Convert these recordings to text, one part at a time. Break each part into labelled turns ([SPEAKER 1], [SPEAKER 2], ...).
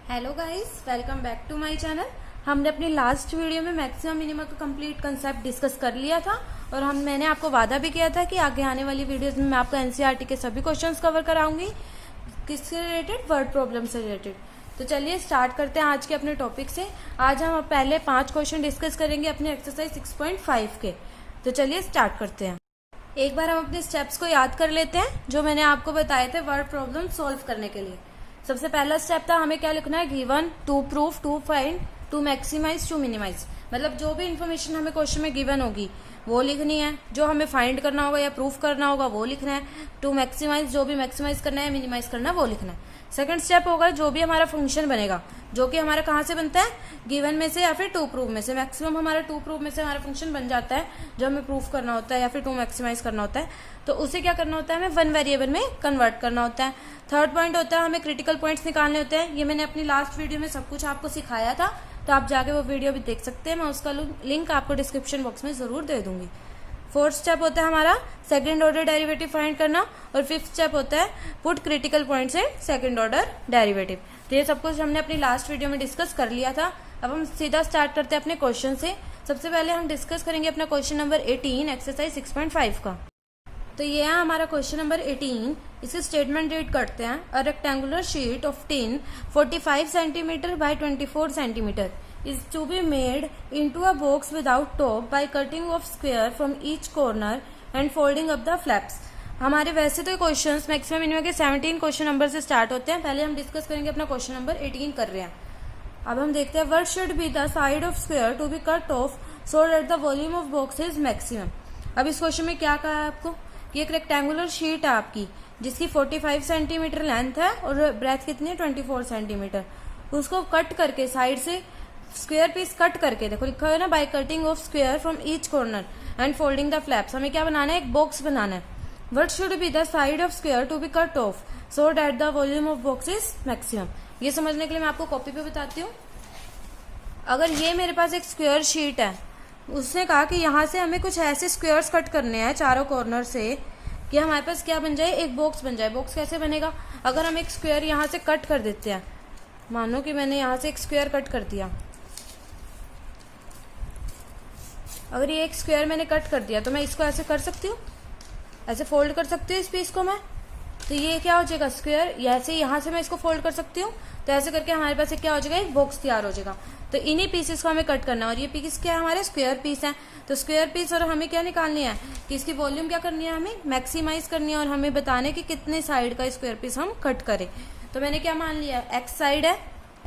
[SPEAKER 1] Hello guys, welcome back to my channel. हमने अपनी last video में मैक्सिमम मिनिमम का कंप्लीट कंसेप्ट डिस्कस कर लिया था और मैंने आपको वादा भी किया था कि आगे आने वाली वीडियोस में मैं आपको एनसीईआरटी के सभी क्वेश्चंस कवर कराऊंगी, किससे रिलेटेड, वर्ड प्रॉब्लम से रिलेटेड। तो चलिए स्टार्ट करते हैं आज के अपने टॉपिक से। आज हम पहले 5 क्वेश्चन डिस्कस करेंगे अपने एक्सरसाइज 6.5 के। तो चलिए स्टार्ट करते हैं। एक बार हम अपने स्टेप्स को याद कर लेते हैं जो मैंने आपको बताए थे वर्ड प्रॉब्लम सॉल्व करने के लिए। सबसे पहला स्टेप था हमें क्या लिखना है, given, to prove, to find, to maximise, to minimise. मतलब जो भी इन्फॉर्मेशन हमें क्वेश्चन में गिवन होगी वो लिखनी है, जो हमें फाइंड करना होगा या प्रूफ करना होगा वो लिखना है, टू मैक्सिमाइज जो भी मैक्सिमाइज करना है, मिनिमाइज करना है वो लिखना है। सेकंड स्टेप होगा जो भी हमारा फंक्शन बनेगा, जो कि हमारा कहाँ से बनता है, गिवन में से या फिर टू प्रूव में से। मैक्सिमम हमारा टू प्रूव में से हमारा फंक्शन बन जाता है जो हमें प्रूफ करना होता है या फिर टू मैक्सिमाइज करना होता है। तो उसे क्या करना होता है, हमें वन वेरिएबल में कन्वर्ट करना होता है। थर्ड पॉइंट होता है हमें क्रिटिकल पॉइंट्स निकालने होते हैं। ये मैंने अपनी लास्ट वीडियो में सब कुछ आपको सिखाया था, तो आप जाके वो वीडियो भी देख सकते हैं। मैं उसका लिंक आपको डिस्क्रिप्शन बॉक्स में जरूर दे दूंगी। फोर्थ स्टेप होता है हमारा सेकंड ऑर्डर डेरिवेटिव फाइंड करना और फिफ्थ स्टेप होता है put critical points at second order derivative. तो ये सब कुछ हमने अपनी लास्ट वीडियो में डिस्कस कर लिया था। अब हम सीधा स्टार्ट करते हैं अपने क्वेश्चन से। सबसे पहले हम डिस्कस करेंगे अपना क्वेश्चन नंबर 18 एक्सरसाइज 6.5 का। तो ये है हमारा क्वेश्चन नंबर 18। इसे स्टेटमेंट रीड करते हैं। A rectangular sheet of tin 45 centimetre bye 24 centimetre is to be made into a box without top by cutting off square from each corner and folding up the flaps। हमारे वैसे तो questions maximum minimum के 17 question number से start होते हैं। पहले हम discuss करेंगे अपना क्वेश्चन नंबर 18 कर रहे हैं। अब हम देखते हैं what should be the side of square to be cut off so that the volume of box is maximum. अब इस क्वेश्चन में क्या कहा है आपको कि एक रेक्टेंगुलर शीट है आपकी जिसकी 45 सेंटीमीटर लेंथ है और ब्रेथ कितनी है, 24 सेंटीमीटर। उसको कट करके साइड से स्क्वायर पीस कट करके, देखो लिखा है ना, by cutting off square from each corner and folding the flaps. हमें क्या बनाना है, एक बॉक्स बनाना है। What should be the side of square to be cut off so that the volume of box is maximum. ये समझने के लिए मैं आपको कॉपी पे बताती हूँ। अगर ये मेरे पास एक स्क्वायर शीट है, उसने कहा कि यहाँ से हमें कुछ ऐसे स्क्वायर्स कट करने हैं चारों कॉर्नर से कि हमारे पास क्या बन जाए, एक बॉक्स बन जाए। बॉक्स कैसे बनेगा, अगर हम एक स्क्वायर यहाँ से कट कर देते हैं, मानो कि मैंने यहाँ से एक स्क्वायर कट कर दिया। अगर ये एक स्क्वायर मैंने कट कर दिया तो मैं इसको ऐसे कर सकती हूँ, ऐसे फोल्ड कर सकती हूँ इस पीस को मैं। तो ये क्या हो जाएगा, स्क्वायर। ऐसे यहाँ से मैं इसको फोल्ड कर सकती हूँ, तो ऐसे करके हमारे पास एक क्या हो जाएगा, एक बॉक्स तैयार हो जाएगा। तो इन्हीं पीसेस को हमें कट करना है और ये पीस क्या है, हमारे स्क्वायर पीस है। तो स्क्वायर पीस और हमें क्या निकालनी है कि इसकी वॉल्यूम क्या करनी है, हमें मैक्सिमाइज करनी है और हमें बताने की कितने साइड का स्क्वायर पीस हम कट करें। तो मैंने क्या मान लिया, एक्स साइड है,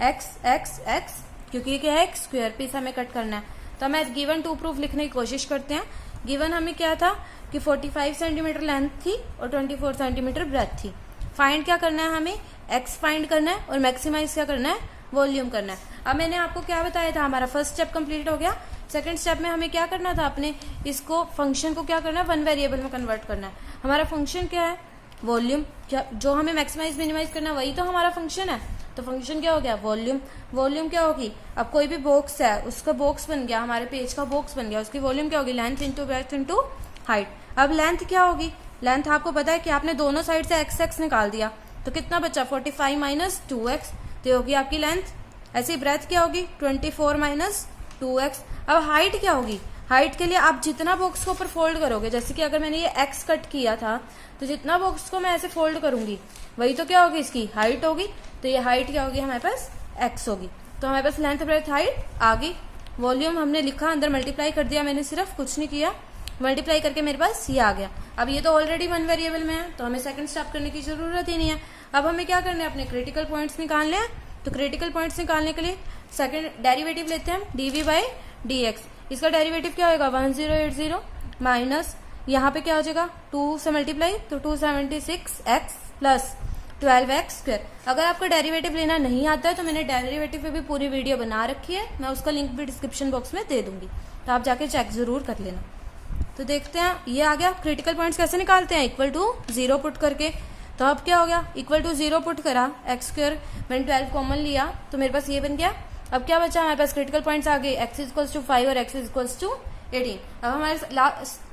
[SPEAKER 1] एक्स एक्स एक्स, क्योंकि ये क्या है, एक स्क्वायर पीस हमें कट करना है। तो मैं गिवन टू प्रूफ लिखने की कोशिश करते हैं। गिवन हमें क्या था कि 45 सेंटीमीटर लेंथ थी और 24 सेंटीमीटर ब्रेथ थी। फाइंड क्या करना है, हमें एक्स फाइंड करना है और मैक्सिमाइज क्या करना है, वॉल्यूम करना है। अब मैंने आपको क्या बताया था, हमारा फर्स्ट स्टेप कंप्लीट हो गया। सेकंड स्टेप में हमें क्या करना था, अपने इसको फंक्शन को क्या करना है, वन वेरिएबल में कन्वर्ट करना है। हमारा फंक्शन क्या है, वॉल्यूम। क्या जो हमें मैक्सिमाइज मिनिमाइज करना है वही तो हमारा फंक्शन है। तो फंक्शन क्या हो गया, वॉल्यूम। वॉल्यूम क्या होगी, अब कोई भी बॉक्स है उसका बॉक्स बन गया, हमारे पेज का बॉक्स बन गया, उसकी वॉल्यूम क्या होगी, length into breadth into height. अब लेंथ क्या होगी, लेंथ आपको पता है कि आपने दोनों साइड से एक्स एक्स निकाल दिया तो कितना बचा, 45 माइनस 2x, तो होगी आपकी लेंथ। ऐसी ब्रेथ क्या होगी, 24 माइनस 2x। अब हाइट क्या होगी, हाइट के लिए आप जितना बॉक्स को ऊपर फोल्ड करोगे, जैसे कि अगर मैंने ये एक्स कट किया था तो जितना बॉक्स को मैं ऐसे फोल्ड करूंगी वही तो क्या होगी, इसकी हाइट होगी। तो ये हाइट क्या होगी, हमारे पास एक्स होगी। तो हमारे पास लेंथ ब्रेथ हाइट आ गई। वॉल्यूम हमने लिखा, अंदर मल्टीप्लाई कर दिया मैंने, सिर्फ कुछ नहीं किया, मल्टीप्लाई करके मेरे पास ये आ गया। अब ये तो ऑलरेडी वन वेरिएबल में है तो हमें सेकंड स्टेप करने की जरूरत ही नहीं है। अब हमें क्या करना है, अपने क्रिटिकल पॉइंट्स निकालने हैं। तो क्रिटिकल पॉइंट्स निकालने के लिए सेकंड डेरिवेटिव लेते हैं, dv बाई dx। इसका डेरिवेटिव क्या होगा, 1080 माइनस यहाँ पे क्या हो जाएगा, 2 से मल्टीप्लाई तो 276x प्लस 12x स्क्वायर। अगर आपको डेरिवेटिव लेना नहीं आता है तो मैंने डेरिवेटिव पे भी पूरी वीडियो बना रखी है, मैं उसका लिंक भी डिस्क्रिप्शन बॉक्स में दे दूंगी, तो आप जाके चेक जरूर कर लेना। तो देखते हैं ये आ गया। क्रिटिकल पॉइंट्स कैसे निकालते हैं, इक्वल टू 0 पुट करके। तो अब क्या हो गया, इक्वल टू 0 पुट करा, एक्स स्क्वायर मैंने 12 कॉमन लिया तो मेरे पास ये बन गया। अब क्या बचा हमारे पास, क्रिटिकल पॉइंट्स आ गए, x इक्वल्स टू 5 और x इक्वल्स टू 18। अब हमारे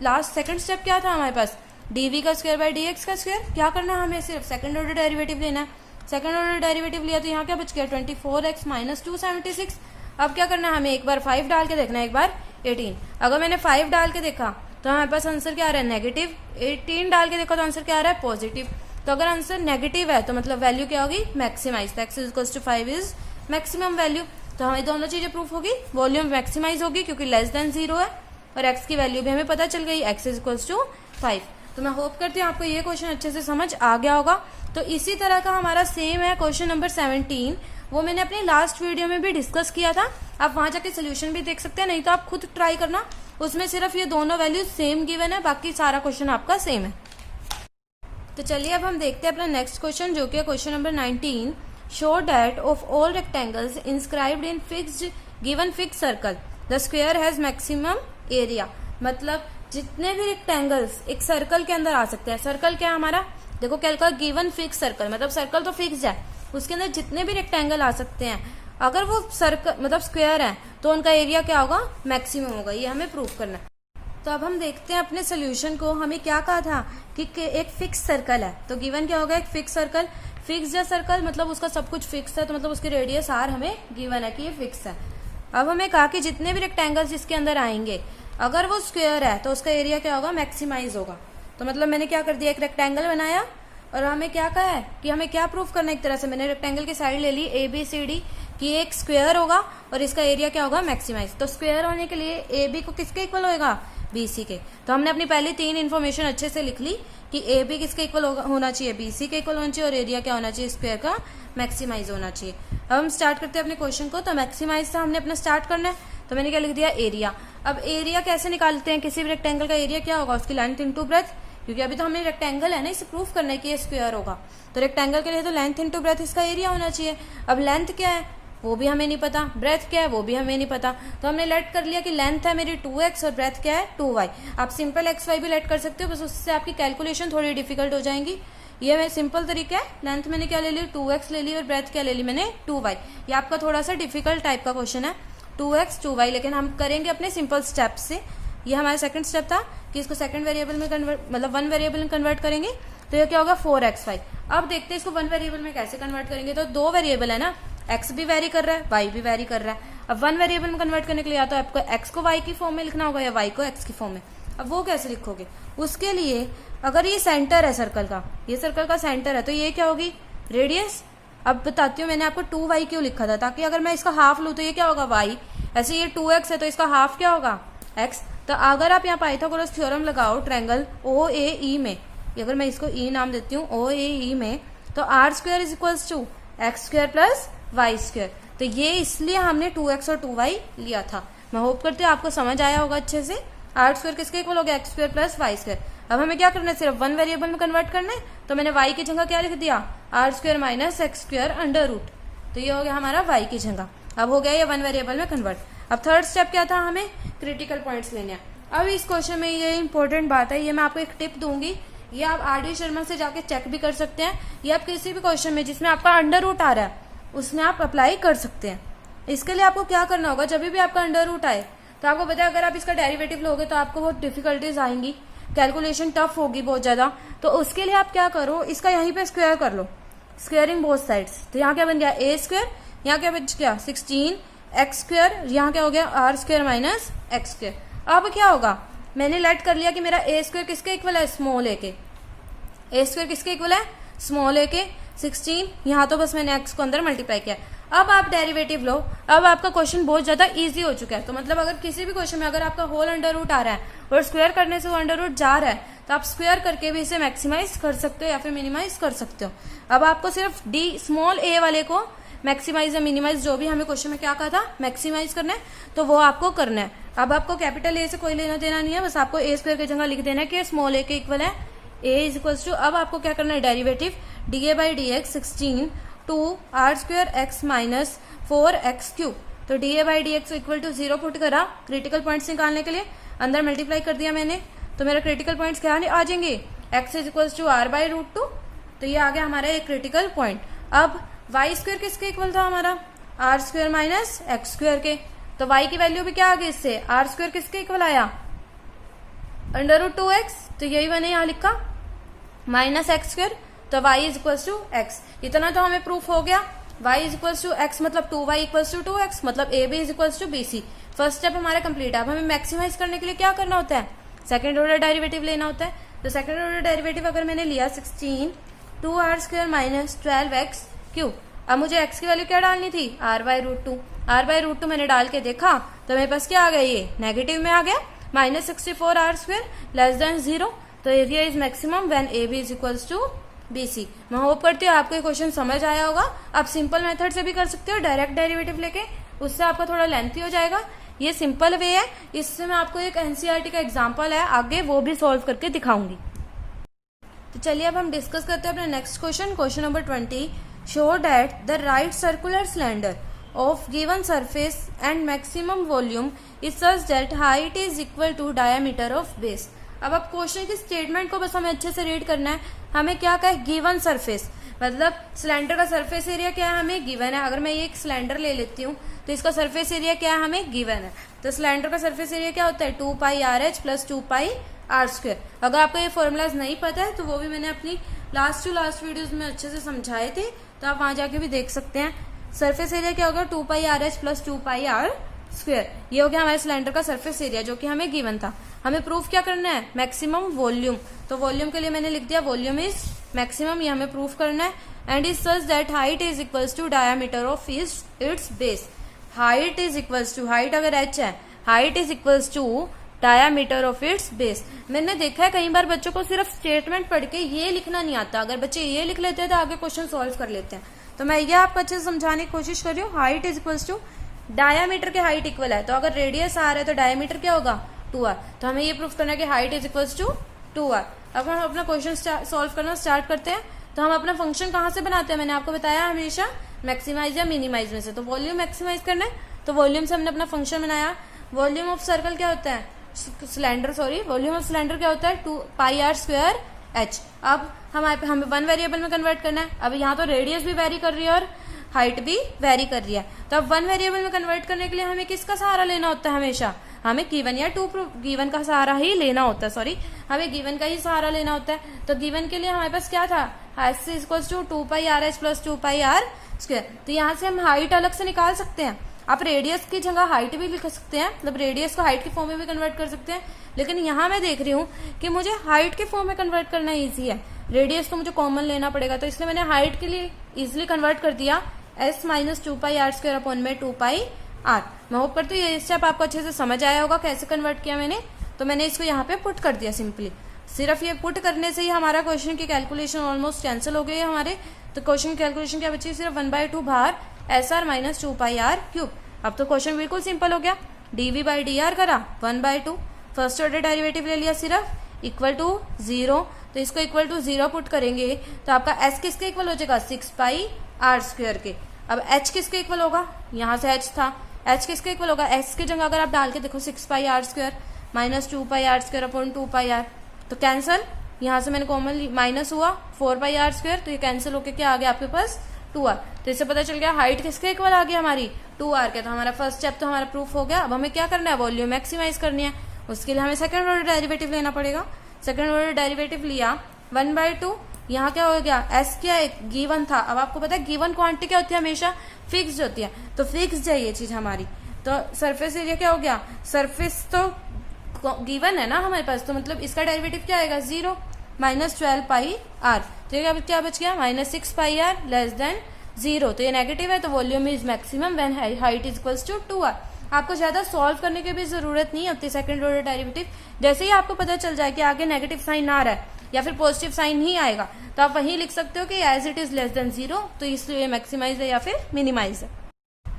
[SPEAKER 1] लास्ट सेकंड स्टेप क्या था हमारे पास, dv का स्क्वायर बाय dx का स्क्वायर। क्या करना है हमें, सिर्फ सेकंड ऑर्डर डेरिवेटिव लेना है। सेकंड ऑर्डर डेरिवेटिव लिया तो यहाँ क्या बच गया 24x माइनस 276। अब क्या करना है हमें, एक बार 5 डाल के देखना है, एक बार 18। अगर मैंने 5 डाल के देखा तो हमारे पास आंसर क्या आ रहा है नेगेटिव, 18 डाल के देखा तो आंसर क्या आ रहा है पॉजिटिव। तो अगर आंसर नेगेटिव है तो मतलब वैल्यू क्या होगी, मैक्सिमाइज। तो x equals to 5 is maximum value. तो हमें दोनों चीजें प्रूफ होगी, वॉल्यूम मैक्सिमाइज होगी क्योंकि लेस देन 0 है, और x की वैल्यू भी हमें पता चल गई, x इज इक्वल्स टू 5। तो मैं होप करती हूँ आपको ये क्वेश्चन अच्छे से समझ आ गया होगा। तो इसी तरह का हमारा सेम है क्वेश्चन नंबर 17, वो मैंने अपनी लास्ट वीडियो में भी डिस्कस किया था। आप वहां जाके सोल्यूशन भी देख सकते हैं, नहीं तो आप खुद ट्राई करना, उसमें सिर्फ ये दोनों वैल्यूज सेम गिवन है, बाकी सारा क्वेश्चन आपका सेम है। तो चलिए अब हम देखते हैं अपना नेक्स्ट क्वेश्चन, जो कि है question number 19। Show that of all rectangles inscribed in fixed given fix circle the square has maximum area. मतलब जितने भी रेक्टेंगल्स एक सर्कल के अंदर आ सकते हैं, सर्कल क्या है हमारा, देखो क्या लिखा, गिवन फिक्स सर्कल, मतलब सर्कल तो फिक्स है, उसके अंदर जितने भी रेक्टेंगल आ सकते हैं, अगर वो सर्कल मतलब स्क्वायर है तो उनका एरिया क्या होगा, मैक्सिमम होगा। ये हमें प्रूफ करना है। तो अब हम देखते हैं अपने सोल्यूशन को। हमें क्या कहा था कि एक फिक्स सर्कल है, तो गिवन क्या होगा, एक फिक्स सर्कल। फिक्स या सर्कल मतलब उसका सब कुछ फिक्स है, तो मतलब उसकी रेडियस आर हमें गिवन है कि ये फिक्स है। अब हमें कहा कि जितने भी रेक्टेंगल्स इसके अंदर आएंगे, अगर वो स्क्वायर है तो उसका एरिया क्या होगा, मैक्सिमाइज होगा। तो मतलब मैंने क्या कर दिया, एक रेक्टेंगल बनाया, और हमें क्या कहा है कि हमें क्या प्रूफ करना है, एक तरह से मैंने रेक्टेंगल की साइड ले ली ABCD कि एक स्क्वायर होगा और इसका एरिया क्या होगा, मैक्सिमाइज। तो स्क्वायर होने के लिए AB को किसके इक्वल होगा, BC के। तो हमने अपनी पहली 3 इन्फॉर्मेशन अच्छे से लिख ली कि AB किसके इक्वल होना चाहिए, BC के इक्वल होना चाहिए, और एरिया क्या होना चाहिए, स्क्वायर का मैक्सिमाइज होना चाहिए। अब हम स्टार्ट करते हैं अपने क्वेश्चन को। तो मैक्सिमाइज से हमने अपना स्टार्ट करना है, तो मैंने क्या लिख दिया, एरिया। अब एरिया कैसे निकालते हैं, किसी भी रेक्टेंगल का एरिया क्या होगा, उसकी लेंथ इंटू ब्रेथ, क्योंकि अभी तो हमने रेक्टेंगल है ना, इसे प्रूफ करना है कि ये स्क्वायर होगा। तो रेक्टेंगल के लिए तो लेंथ इंटू ब्रेथ इसका एरिया होना चाहिए। अब लेंथ क्या है वो भी हमें नहीं पता, ब्रेथ क्या है वो भी हमें नहीं पता, तो हमने लेट कर लिया कि लेंथ है मेरी 2x और ब्रेथ क्या है 2y। आप सिंपल xy भी लेट कर सकते हो, बस उससे आपकी कैलकुलेशन थोड़ी डिफिकल्ट हो जाएंगी। ये मैं सिंपल तरीका है, लेंथ मैंने क्या ले ली 2x ले ली, और ब्रेथ क्या ले ली मैंने 2y। ये आपका थोड़ा सा डिफिकल्ट टाइप का क्वेश्चन है 2x 2y, लेकिन हम करेंगे अपने सिंपल स्टेप से। ये हमारा सेकंड स्टेप था कि इसको सेकंड वेरिएबल में कन्वर्ट, मतलब 1 वेरिएबल में कन्वर्ट करेंगे, तो ये क्या होगा 4xy। अब देखते हैं इसको 1 वेरिएबल में कैसे कन्वर्ट करेंगे। तो 2 वेरिएबल है ना, x भी वेरी कर रहा है, y भी वेरी कर रहा है। अब 1 वेरिएबल में कन्वर्ट करने के लिए या तो आपको x को y की फॉर्म में लिखना होगा या y को x की फॉर्म में। अब वो कैसे लिखोगे, उसके लिए अगर ये सेंटर है सर्कल का, ये सर्कल का सेंटर है, तो ये क्या होगी, रेडियस। अब बताती हूँ मैंने आपको 2y क्यों लिखा था, ताकि अगर मैं इसका हाफ लूँ तो ये क्या होगा y, ऐसे ये 2x है तो इसका हाफ क्या होगा x। तो अगर आप यहाँ पाइथागोरस थ्योरम लगाओ ट्रायंगल OAE में, अगर मैं इसको E नाम देती हूँ OAE में, तो r square is equals to x square plus y square. तो ये इसलिए हमने 2x और 2y लिया था। मैं होप करती हूँ आपको समझ आया होगा अच्छे से। r स्क्वायर किसके इक्वल हो गया, x square plus y square. अब हमें क्या करना है, सिर्फ 1 वेरिएबल में कन्वर्ट करना है, तो मैंने y की जगह क्या लिख दिया, r square minus x square under root. तो ये हो गया हमारा y की जगह। अब हो गया ये 1 वेरिएबल में कन्वर्ट। अब थर्ड स्टेप क्या था, हमें क्रिटिकल पॉइंट्स लेने हैं। अब इस क्वेश्चन में ये इंपॉर्टेंट बात है, ये मैं आपको एक टिप दूंगी, ये आप RD शर्मा से जाके चेक भी कर सकते हैं, ये आप किसी भी क्वेश्चन में जिसमें आपका अंडर रूट आ रहा है उसमें आप अप्लाई कर सकते हैं। इसके लिए आपको क्या करना होगा, जब भी आपका अंडर रूट आए तो आपको पता है अगर आप इसका डेरिवेटिव लोगे तो आपको बहुत डिफिकल्टीज आएंगी, कैलकुलेशन टफ होगी बहुत ज्यादा। तो उसके लिए आप क्या करो, इसका यहीं पे स्क्वायर कर लो, स्क्वायरिंग बोथ साइड्स। तो यहाँ क्या बन गया a स्क्वायर, यहाँ क्या बच गया 16x स्क्वायर, यहाँ क्या हो गया r square minus x square. अब क्या होगा, मैंने लेट कर लिया कि मेरा a स्क्वायर किसके इक्वल है, स्मॉल a के। a स्क्वायर किसके इक्वल है, स्मॉल a के। 16 यहाँ तो बस मैंने x को अंदर मल्टीप्लाई किया। अब आप डेरिवेटिव लो, अब आपका क्वेश्चन बहुत ज्यादा इजी हो चुका है। तो मतलब अगर किसी भी क्वेश्चन में अगर आपका होल अंडर रूट आ रहा है और स्क्वायर करने से वो अंडर रूट जा रहा है, तो आप स्क्वायर करके भी इसे मैक्सिमाइज कर सकते हो या फिर मिनिमाइज कर सकते हो। अब आपको सिर्फ d स्मॉल a वाले को मैक्सिमाइज या मिनिमाइज, जो भी हमें क्वेश्चन में क्या कहा था मैक्सिमाइज करना है, तो वो आपको करना है। अब आपको कैपिटल A से कोई लेना देना नहीं है, बस आपको a स्क्वायर की जगह लिख देना है कि स्मॉल a के इक्वल है a इज इक्वल टू। अब आपको क्या करना है, derivative dA by dx 16 two r square x minus 4x cube. तो dA by dx equal to 0 put करा क्रिटिकल पॉइंट्स निकालने के लिए, अंदर मल्टीप्लाई कर दिया मैंने, तो मेरा क्रिटिकल पॉइंट्स क्या आ जाएंगे, x is equal to r by root 2। तो ये आ गया हमारा एक क्रिटिकल पॉइंट। अब y स्क्वायर किसके इक्वल था हमारा, r square minus x square के। तो y की वैल्यू भी क्या आ गई इससे, आर स्क्वायर किसके इक्वल आया, √2x, तो यही मैंने यहाँ लिखा माइनस एक्स स्क्वायर, तो y is equal to X. इतना तो हमें प्रूफ हो गया, y is equal to X मतलब 2y इक्वल टू 2x, मतलब ab is equal to bc। First step हमारा कंप्लीट है। अब हमें मैक्सिमाइज करने के लिए क्या करना होता है, सेकंड ऑर्डर डेरिवेटिव लेना होता है। तो सेकंड ऑर्डर डेरिवेटिव अगर मैंने लिया 16 2r square minus 12x cube, अब मुझे x की वैल्यू क्या डालनी थी, r/√2। r/√2 मैंने डाल के देखा तो मेरे पास क्या आ गया, ये नेगेटिव में आ गया, -64r स्क्वायर लेस देन 0। तो area is maximum when AB is equals to BC। मैं होप करती हूँ आपको ये क्वेश्चन समझ आया होगा। आप सिंपल मेथड से भी कर सकते हो, डायरेक्ट डेरिवेटिव लेके, उससे आपका थोड़ा लेंथी हो जाएगा। ये सिंपल वे है, इससे मैं आपको एक एनसीईआरटी का एग्जांपल है आगे, वो भी सॉल्व करके दिखाऊंगी। तो चलिए अब हम डिस्कस करते हैं अपना next question, question number 20। Show that the right circular cylinder of given surface and maximum volume is such that height is equal to diameter of base। अब क्वेश्चन की स्टेटमेंट को बस हमें अच्छे से रीड करना है। हमें क्या कहा है, गिवन सरफेस, मतलब सिलेंडर का सरफेस एरिया क्या है, हमें गिवन है। अगर मैं ये एक सिलेंडर ले लेती हूँ तो इसका सरफेस एरिया क्या है, हमें गिवन है। तो सिलेंडर का सरफेस एरिया क्या होता है, 2πRh प्लस 2πr स्क्वायर। अगर आपको ये फॉर्मूलाज नहीं पता है तो वो भी मैंने अपनी लास्ट टू लास्ट वीडियोज में अच्छे से समझाए थे, तो आप वहां जाके भी देख सकते हैं। सरफेस एरिया क्या होगा, 2πRh प्लस 2πr स्क्वायर। ये हो गया हमारे सिलेंडर का सरफेस एरिया जो कि हमें गिवन था। हमें प्रूफ क्या करना है, मैक्सिमम वॉल्यूम। तो वॉल्यूम के लिए मैंने लिख दिया वॉल्यूम इज मैक्सिमम, ये हमें प्रूफ करना है। And is such that height is equals to diameter of its base. Height is equals to, height अगर h है, height is equals to diameter of its base. मैंने देखा है कई बार बच्चों को सिर्फ स्टेटमेंट पढ़ के ये लिखना नहीं आता। अगर बच्चे ये लिख लेते हैं तो आगे क्वेश्चन सॉल्व कर लेते हैं। तो मैं ये आपको अच्छे से समझाने की कोशिश कर रही हूँ। Height is equals to diameter के हाइट इक्वल है, तो अगर रेडियस r है तो डायमीटर क्या होगा, 2r। तो हमें ये प्रूफ करना है कि height is equals to 2r। अब हम अपना क्वेश्चन सॉल्व करना स्टार्ट करते हैं। तो हम अपना फंक्शन कहाँ से बनाते हैं, मैंने आपको बताया हमेशा मैक्सिमाइज या मिनिमाइज में से। तो वॉल्यूम मैक्सिमाइज करना है, तो वॉल्यूम से हमने अपना फंक्शन बनाया। वॉल्यूम ऑफ सर्कल क्या होता है, cylinder, sorry, volume of cylinder क्या होता है, 2πr स्क्वायर h। अब हमें वन वेरिएबल में कन्वर्ट करना है। अब यहाँ तो रेडियस भी वेरी कर रही है और हाइट भी वेरी कर रही है। तो अब वन वेरिएबल में कन्वर्ट करने के लिए हमें किसका सहारा लेना होता है, हमेशा हमें गिवन या गिवन का सहारा ही लेना होता है, सॉरी, हमें गिवन का ही सहारा लेना होता है। तो गिवन के लिए हमारे पास क्या था, h is equal to 2πRh plus 2πr square. तो यहाँ से हम हाइट अलग से निकाल सकते हैं। आप रेडियस की जगह हाइट भी लिख सकते हैं, मतलब रेडियस को हाइट के फॉर्म में भी कन्वर्ट कर सकते हैं। लेकिन यहाँ मैं देख रही हूँ कि मुझे हाइट के फॉर्म में कन्वर्ट करना इजी है, रेडियस तो मुझे कॉमन लेना पड़ेगा। तो इसलिए मैंने हाइट के लिए इजिली कन्वर्ट कर दिया, s minus 2πr square upon में 2πr। मैं होप करती हूँ ये स्टेप आपको अच्छे से समझ आया होगा कैसे कन्वर्ट किया मैंने। तो मैंने इसको यहाँ पे पुट कर दिया सिंपली। सिर्फ ये पुट करने से ही हमारा क्वेश्चन की कैलकुलेशन ऑलमोस्ट कैंसिल हो गई है हमारे। तो क्वेश्चन की कैलकुलेशन क्या बची, सिर्फ 1/2 बाहर SR माइनस 2πr क्यूब। अब तो क्वेश्चन बिल्कुल सिंपल हो गया। dv/dr करा 1/2, फर्स्ट ऑर्डर डेरिवेटिव ले लिया सिर्फ, इक्वल टू 0। तो इसको इक्वल टू 0 पुट करेंगे तो आपका s किसके इक्वल हो जाएगा, 6πr स्क्वायर के। अब h किसके इक्वल होगा, यहाँ से h था, h किसके इक्वल होगा, s की जगह अगर आप डाल के देखो 6πr square minus 2πr square upon 2πr, तो कैंसल। यहाँ से मैंने कॉमन माइनस हुआ 4πr स्क्वायर, तो ये कैंसिल होके क्या आ गया आपके पास 2r। तो इससे पता चल गया हाइट किसके इक्वल आ गई हमारी, 2r के। तो हमारा फर्स्ट स्टेप तो हमारा प्रूफ हो गया। अब हमें क्या करना है, वॉल्यूम मैक्सिमाइज करनी है। उसके लिए हमें सेकंड ऑर्डर डेरिवेटिव लेना पड़ेगा। सेकंड ऑर्डर डेरिवेटिव लिया 1/2, यहाँ क्या हो गया, s क्या एक गिवन था। अब आपको पता है गिवन क्वांटिटी क्या होती है, हमेशा फिक्स्ड होती है। तो फिक्स्ड है ये चीज हमारी। तो सरफेस एरिया क्या हो गया, सरफेस तो गिवन है ना हमारे पास, तो मतलब इसका डेरिवेटिव क्या आएगा, 0 माइनस 12πr। तो ये क्या बच गया, माइनस 6πr लेस देन 0। तो ये नेगेटिव है, तो volume is maximum when height is equals to 2r। आपको ज्यादा सॉल्व करने की भी जरूरत नहीं होती सेकंड ऑर्डर डेरिवेटिव। जैसे ही आपको पता चल जाए कि आगे नेगेटिव साइन आ रहा है या फिर पॉजिटिव साइन ही आएगा, तो आप वहीं लिख सकते हो कि as it is less than 0, तो इसलिए मैक्सिमाइज है या फिर मिनिमाइज है।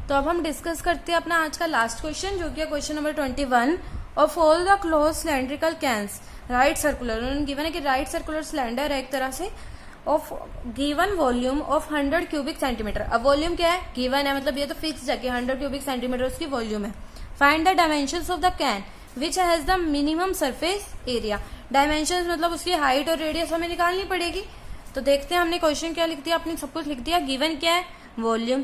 [SPEAKER 1] तो अब हम डिस्कस करते हैं अपना आज का लास्ट क्वेश्चन, जो कि है question number 21। Of all the close cylindrical cans right circular, उन्होंने गिवन है कि राइट सर्कुलर सिलेंडर है एक तरह से, of given volume of 100 cubic centimetre. अब वॉल्यूम क्या है, गिवन है, मतलब ये तो फिक्स है कि 100 क्यूबिक सेंटीमीटर उसकी वॉल्यूम है। Find the dimensions of the can which has the minimum surface area. Dimensions मतलब उसकी हाइट और रेडियस हमें निकालनी पड़ेगी। तो देखते हैं हमने क्वेश्चन क्या लिख दिया, अपने सब कुछ लिख दिया। गिवन क्या है, वॉल्यूम।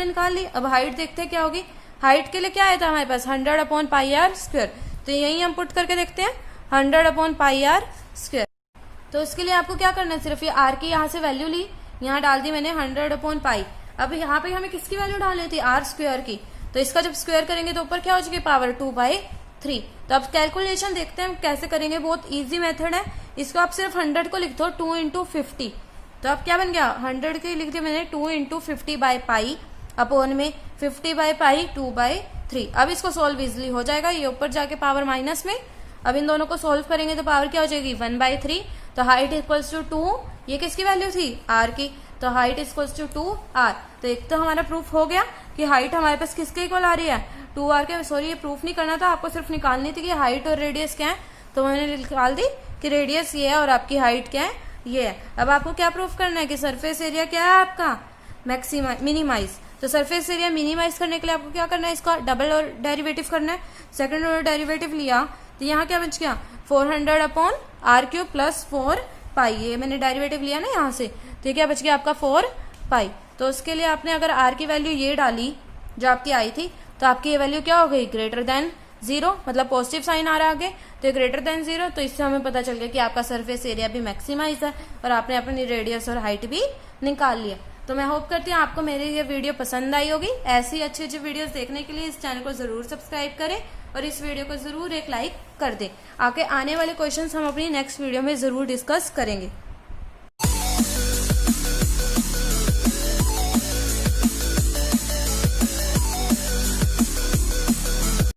[SPEAKER 1] हमने निकाल ली। अब हाइट देखते हैं क्या होगी। हाइट के लिए क्या आया था हमारे पास 100/πr²। तो यही हम पुट करके देखते हैं 100/πr²। तो उसके लिए आपको क्या करना है, सिर्फ ये r की यहाँ से वैल्यू ली, यहाँ डाल दी मैंने 100/π। अब यहाँ पे हमें किसकी वैल्यू डालनी थी, r² की। तो इसका जब स्क्वायर करेंगे तो ऊपर क्या हो जाएगी, पावर 2/3। तो अब कैलकुलेशन देखते हैं कैसे करेंगे। बहुत इजी मेथड है। इसको आप सिर्फ 100 को लिख दो 2 × 50। तो अब क्या बन गया, 100 के लिख दिया मैंने 2 × 50/π अपॉन में 50/π 2/3। अब इसको सॉल्व इजिली हो जाएगा, ये ऊपर जाके पावर माइनस में। अब इन दोनों को सॉल्व करेंगे तो पावर क्या हो जाएगी 1/3। तो हाइट इक्वल्स टू 2, ये किसकी वैल्यू थी, r की। तो हाइट इक्वल्स टू 2r। तो एक तो हमारा प्रूफ हो गया कि हाइट हमारे पास किसके इक्वल आ रही है, 2r के। सॉरी, ये प्रूफ नहीं करना था, आपको सिर्फ निकालनी थी कि हाइट और रेडियस क्या है। तो मैंने निकाल दी कि रेडियस ये है और आपकी हाइट क्या है, ये है। अब आपको क्या प्रूफ करना है कि सरफेस एरिया क्या है आपका, मिनिमाइज। तो सरफेस एरिया मिनिमाइज करने के लिए आपको क्या करना है, इसका डबल और डेरिवेटिव करना है। सेकंड ऑर्डर डेरिवेटिव लिया तो यहाँ क्या बच गया 400/r³ + 4π। ये मैंने डेरिवेटिव लिया ना यहाँ से, तो ये क्या बच गया आपका 4π। तो उसके लिए आपने अगर r की वैल्यू ये डाली जो आपकी आई थी, तो आपकी ये वैल्यू क्या हो गई, >0, मतलब पॉजिटिव साइन आ रहा है आगे, तो ये >0। तो इससे हमें पता चल गया कि आपका सरफेस एरिया भी मैक्सिमाइज है और आपने अपनी रेडियस और हाइट भी निकाल लिया। तो मैं होप करती हूँ आपको मेरी ये वीडियो पसंद आई होगी। ऐसी अच्छी अच्छी वीडियोस देखने के लिए इस चैनल को जरूर सब्सक्राइब करें और इस वीडियो को जरूर एक लाइक कर दें। आगे आने वाले क्वेश्चंस हम अपनी नेक्स्ट वीडियो में जरूर डिस्कस करेंगे।